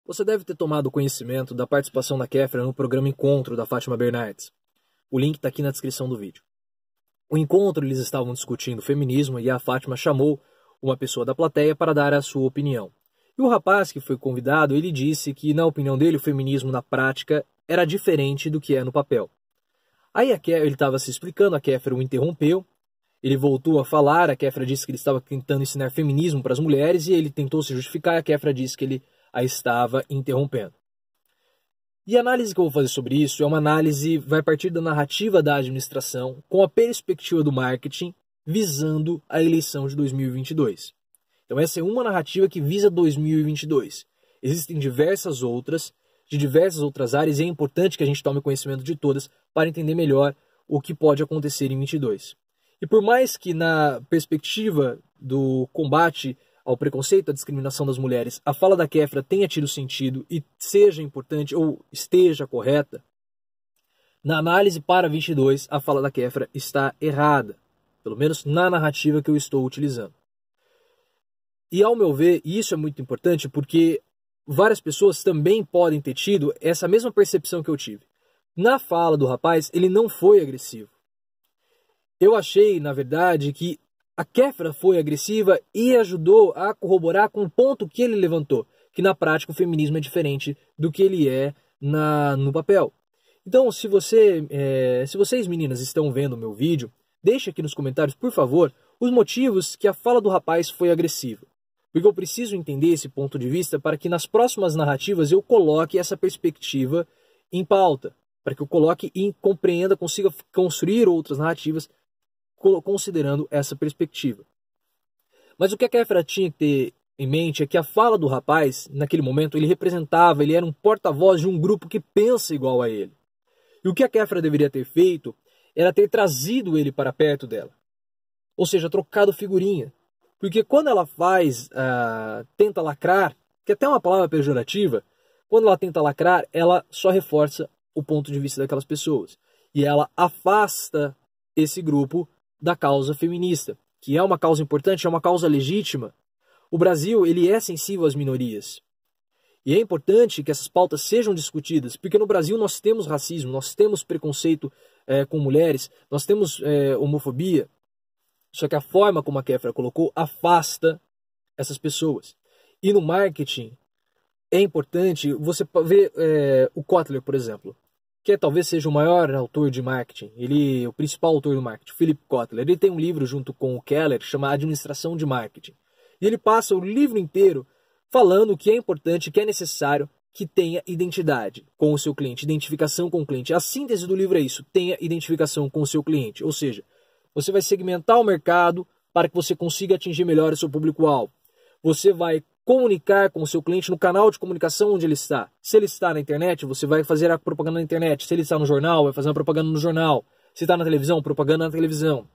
Você deve ter tomado conhecimento da participação da Kéfera no programa Encontro da Fátima Bernardes. O link está aqui na descrição do vídeo. O encontro, eles estavam discutindo feminismo e a Fátima chamou uma pessoa da plateia para dar a sua opinião. E o rapaz que foi convidado, ele disse que, na opinião dele, o feminismo na prática era diferente do que é no papel. Aí ele estava se explicando, a Kéfera o interrompeu, ele voltou a falar, a Kéfera disse que ele estava tentando ensinar feminismo para as mulheres e ele tentou se justificar e a Kéfera disse que ele a estava interrompendo. E a análise que eu vou fazer sobre isso é uma análise, vai partir da narrativa da administração com a perspectiva do marketing visando a eleição de 2022. Então essa é uma narrativa que visa 2022. Existem diversas outras, de diversas outras áreas, e é importante que a gente tome conhecimento de todas para entender melhor o que pode acontecer em 22. E por mais que na perspectiva do combate ao preconceito, à discriminação das mulheres, a fala da Kéfera tenha tido sentido e seja importante ou esteja correta, na análise para 22, a fala da Kéfera está errada, pelo menos na narrativa que eu estou utilizando. E ao meu ver, isso é muito importante porque várias pessoas também podem ter tido essa mesma percepção que eu tive. Na fala do rapaz, ele não foi agressivo. Eu achei, na verdade, que a Kéfera foi agressiva e ajudou a corroborar com o ponto que ele levantou, que na prática o feminismo é diferente do que ele é no papel. Então, se vocês meninas estão vendo o meu vídeo, deixe aqui nos comentários, por favor, os motivos que a fala do rapaz foi agressiva. Porque eu preciso entender esse ponto de vista para que nas próximas narrativas eu coloque essa perspectiva em pauta, para que eu coloque e compreenda, consiga construir outras narrativas considerando essa perspectiva. Mas o que a Kéfera tinha que ter em mente é que a fala do rapaz, naquele momento, ele era um porta-voz de um grupo que pensa igual a ele. E o que a Kéfera deveria ter feito era ter trazido ele para perto dela. Ou seja, trocado figurinha. Porque quando ela tenta lacrar, que é até uma palavra pejorativa, quando ela tenta lacrar, ela só reforça o ponto de vista daquelas pessoas. E ela afasta esse grupo da causa feminista, que é uma causa importante, é uma causa legítima. O Brasil, ele é sensível às minorias. E é importante que essas pautas sejam discutidas, porque no Brasil nós temos racismo, nós temos preconceito com mulheres, nós temos homofobia. Só que a forma como a Kéfera colocou afasta essas pessoas. E no marketing é importante você ver o Kotler, por exemplo, que talvez seja o maior autor de marketing, o principal autor do marketing, Philip Kotler. Ele tem um livro junto com o Keller, chamado Administração de Marketing. E ele passa o livro inteiro falando que é importante, que é necessário que tenha identidade com o seu cliente, identificação com o cliente. A síntese do livro é isso, tenha identificação com o seu cliente. Ou seja, você vai segmentar o mercado para que você consiga atingir melhor o seu público-alvo. Você vai comunicar com o seu cliente no canal de comunicação onde ele está. Se ele está na internet, você vai fazer a propaganda na internet. Se ele está no jornal, vai fazer a propaganda no jornal. Se está na televisão, propaganda na televisão.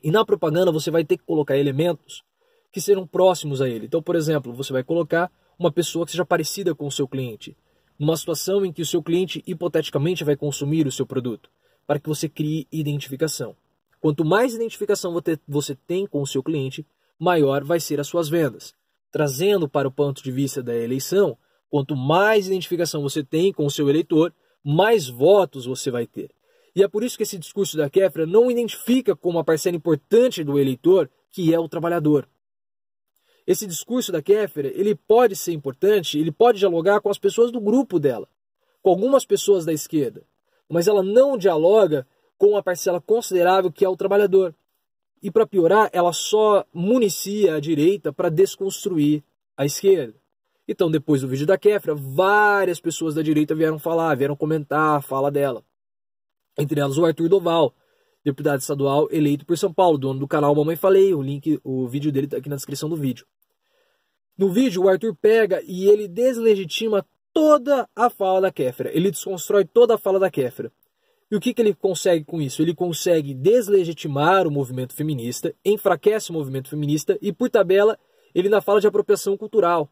E na propaganda você vai ter que colocar elementos que serão próximos a ele. Então, por exemplo, você vai colocar uma pessoa que seja parecida com o seu cliente, numa situação em que o seu cliente hipoteticamente vai consumir o seu produto, para que você crie identificação. Quanto mais identificação você tem com o seu cliente, maior vai ser as suas vendas. Trazendo para o ponto de vista da eleição, quanto mais identificação você tem com o seu eleitor, mais votos você vai ter. E é por isso que esse discurso da Kéfera não identifica como uma parcela importante do eleitor, que é o trabalhador. Esse discurso da Kéfera, ele pode ser importante, ele pode dialogar com as pessoas do grupo dela, com algumas pessoas da esquerda, mas ela não dialoga com uma parcela considerável que é o trabalhador. E para piorar, ela só municia a direita para desconstruir a esquerda. Então, depois do vídeo da Kéfera, várias pessoas da direita vieram comentar a fala dela. Entre elas o Arthur Doval, deputado estadual eleito por São Paulo, dono do canal Mamãe Falei. O vídeo dele está aqui na descrição do vídeo. No vídeo, o Arthur pega e ele deslegitima toda a fala da Kéfera. Ele desconstrói toda a fala da Kéfera. E o que ele consegue com isso? Ele consegue deslegitimar o movimento feminista, enfraquece o movimento feminista e, por tabela, ele ainda fala de apropriação cultural.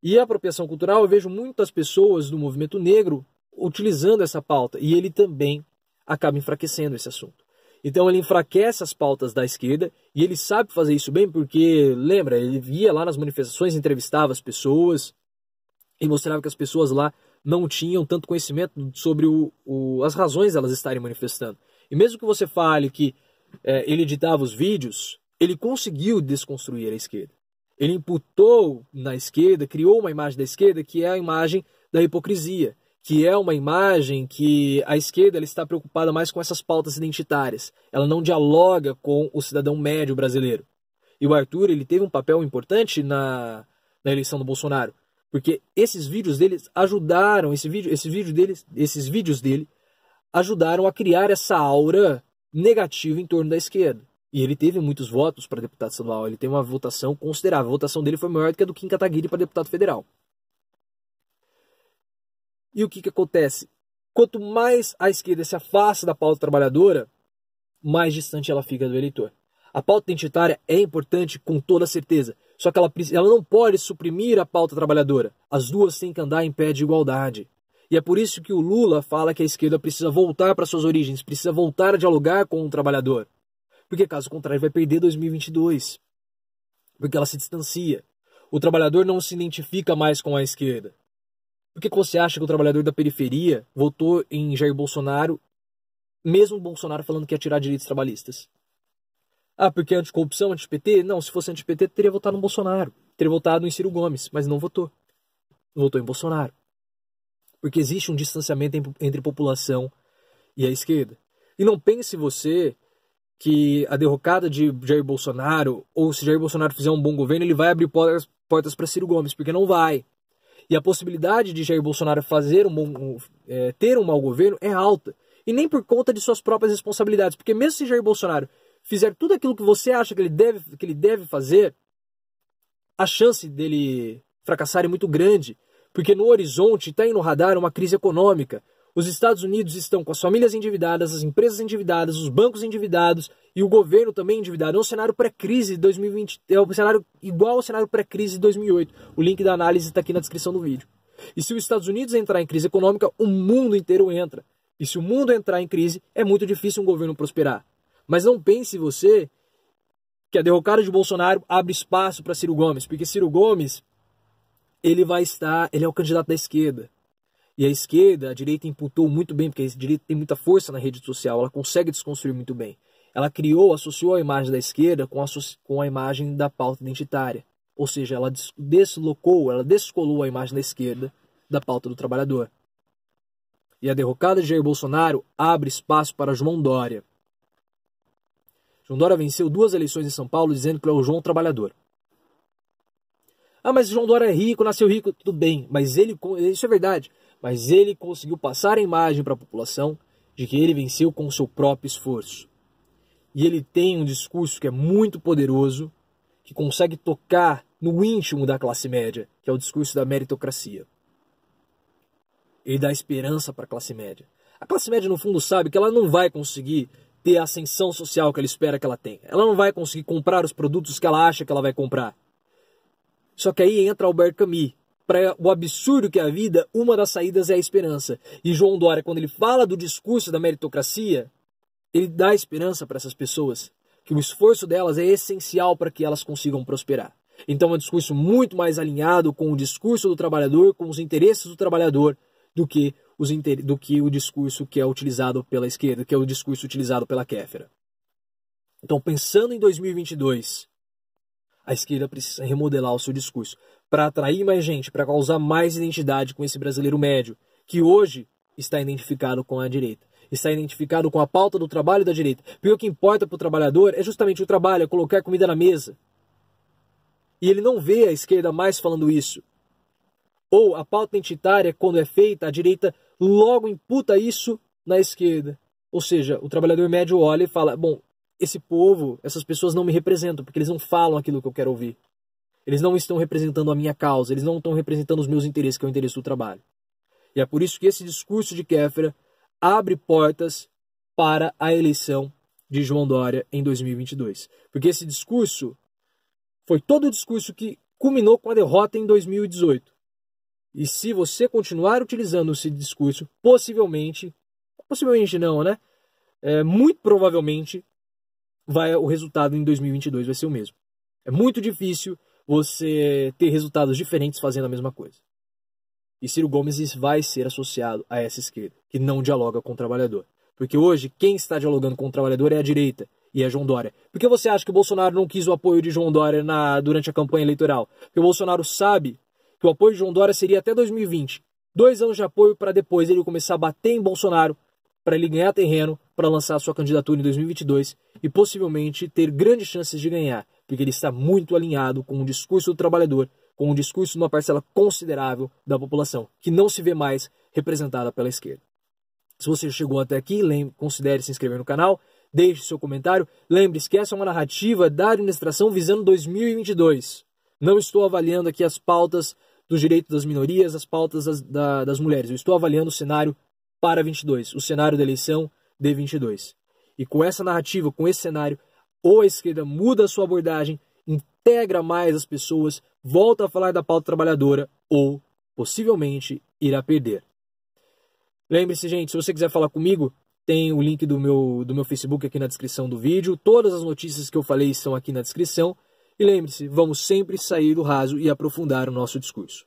E a apropriação cultural, eu vejo muitas pessoas do movimento negro utilizando essa pauta e ele também acaba enfraquecendo esse assunto. Então ele enfraquece as pautas da esquerda e ele sabe fazer isso bem porque, lembra, ele ia lá nas manifestações, entrevistava as pessoas, e mostrava que as pessoas lá não tinham tanto conhecimento sobre as razões delas estarem manifestando. E mesmo que você fale que ele editava os vídeos, ele conseguiu desconstruir a esquerda. Ele imputou na esquerda, criou uma imagem da esquerda que é a imagem da hipocrisia, que é uma imagem que a esquerda ela está preocupada mais com essas pautas identitárias. Ela não dialoga com o cidadão médio brasileiro. E o Arthur ele teve um papel importante na eleição do Bolsonaro, porque esses vídeos deles ajudaram, esses vídeos dele ajudaram a criar essa aura negativa em torno da esquerda. E ele teve muitos votos para deputado estadual, ele tem uma votação considerável. A votação dele foi maior do que a do Kim Kataguiri para deputado federal. E o que acontece? Quanto mais a esquerda se afasta da pauta trabalhadora, mais distante ela fica do eleitor. A pauta identitária é importante com toda certeza, só que ela não pode suprimir a pauta trabalhadora. As duas têm que andar em pé de igualdade. E é por isso que o Lula fala que a esquerda precisa voltar para suas origens, precisa voltar a dialogar com o trabalhador. Porque caso contrário vai perder 2022. Porque ela se distancia. O trabalhador não se identifica mais com a esquerda. Por que você acha que o trabalhador da periferia votou em Jair Bolsonaro, mesmo o Bolsonaro falando que ia tirar direitos trabalhistas? Ah, porque é anticorrupção, anti-PT? Não, se fosse anti-PT, teria votado no Bolsonaro. Teria votado em Ciro Gomes, mas não votou. Votou em Bolsonaro. Porque existe um distanciamento entre população e a esquerda. E não pense você que a derrocada de Jair Bolsonaro, ou se Jair Bolsonaro fizer um bom governo, ele vai abrir portas para Ciro Gomes, porque não vai. E a possibilidade de Jair Bolsonaro ter um mau governo é alta. E nem por conta de suas próprias responsabilidades. Porque mesmo se Jair Bolsonaro fizer tudo aquilo que você acha que ele deve fazer, a chance dele fracassar é muito grande. Porque no horizonte está aí no radar uma crise econômica. Os Estados Unidos estão com as famílias endividadas, as empresas endividadas, os bancos endividados e o governo também endividado. É um cenário pré-crise de 2020, é um cenário igual ao cenário pré-crise de 2008. O link da análise está aqui na descrição do vídeo. E se os Estados Unidos entrar em crise econômica, o mundo inteiro entra. E se o mundo entrar em crise, é muito difícil um governo prosperar. Mas não pense você que a derrocada de Bolsonaro abre espaço para Ciro Gomes, porque Ciro Gomes ele é o candidato da esquerda. E a esquerda, a direita imputou muito bem, porque a direita tem muita força na rede social, ela consegue desconstruir muito bem. Ela associou a imagem da esquerda com a imagem da pauta identitária. Ou seja, ela descolou a imagem da esquerda da pauta do trabalhador. E a derrocada de Jair Bolsonaro abre espaço para João Dória. João Dória venceu 2 eleições em São Paulo dizendo que ele é o João Trabalhador. Ah, mas João Dória é rico, nasceu rico, tudo bem, mas isso é verdade. Mas ele conseguiu passar a imagem para a população de que ele venceu com o seu próprio esforço. E ele tem um discurso que é muito poderoso, que consegue tocar no íntimo da classe média, que é o discurso da meritocracia. Ele dá esperança para a classe média. A classe média, no fundo, sabe que ela não vai conseguir ter a ascensão social que ela espera que ela tenha. Ela não vai conseguir comprar os produtos que ela acha que ela vai comprar. Só que aí entra Albert Camus. Para o absurdo que é a vida, uma das saídas é a esperança. E João Dória, quando ele fala do discurso da meritocracia, ele dá esperança para essas pessoas, que o esforço delas é essencial para que elas consigam prosperar. Então é um discurso muito mais alinhado com o discurso do trabalhador, com os interesses do trabalhador, do que o discurso que é utilizado pela esquerda, que é o discurso utilizado pela Kéfera. Então, pensando em 2022, a esquerda precisa remodelar o seu discurso para atrair mais gente, para causar mais identidade com esse brasileiro médio, que hoje está identificado com a direita. Está identificado com a pauta do trabalho da direita. Porque o que importa para o trabalhador é justamente o trabalho, é colocar comida na mesa. E ele não vê a esquerda mais falando isso. Ou a pauta identitária, quando é feita, a direita logo imputa isso na esquerda. Ou seja, o trabalhador médio olha e fala, bom, esse povo, essas pessoas não me representam, porque eles não falam aquilo que eu quero ouvir. Eles não estão representando a minha causa, eles não estão representando os meus interesses, que é o interesse do trabalho. E é por isso que esse discurso de Kéfera abre portas para a eleição de João Dória em 2022. Porque esse discurso foi todo o discurso que culminou com a derrota em 2018. E se você continuar utilizando esse discurso, possivelmente não, né? Muito provavelmente o resultado em 2022 vai ser o mesmo. É muito difícil você ter resultados diferentes fazendo a mesma coisa. E Ciro Gomes vai ser associado a essa esquerda, que não dialoga com o trabalhador. Porque hoje, quem está dialogando com o trabalhador é a direita e é João Dória. Por que você acha que o Bolsonaro não quis o apoio de João Dória durante a campanha eleitoral? Porque o Bolsonaro sabe que o apoio de João Dória seria até 2020. 2 anos de apoio para depois ele começar a bater em Bolsonaro, para ele ganhar terreno, para lançar a sua candidatura em 2022 e possivelmente ter grandes chances de ganhar, porque ele está muito alinhado com o discurso do trabalhador, com o discurso de uma parcela considerável da população, que não se vê mais representada pela esquerda. Se você chegou até aqui, considere se inscrever no canal, deixe seu comentário. Lembre-se que essa é uma narrativa da administração visando 2022. Não estou avaliando aqui as pautas dos direitos das minorias, as pautas das mulheres. Eu estou avaliando o cenário para 22, o cenário da eleição de 22. E com essa narrativa, com esse cenário, ou a esquerda muda a sua abordagem, integra mais as pessoas, volta a falar da pauta trabalhadora, ou possivelmente irá perder. Lembre-se, gente, se você quiser falar comigo, tem o link do meu Facebook aqui na descrição do vídeo. Todas as notícias que eu falei estão aqui na descrição. E lembre-se, vamos sempre sair do raso e aprofundar o nosso discurso.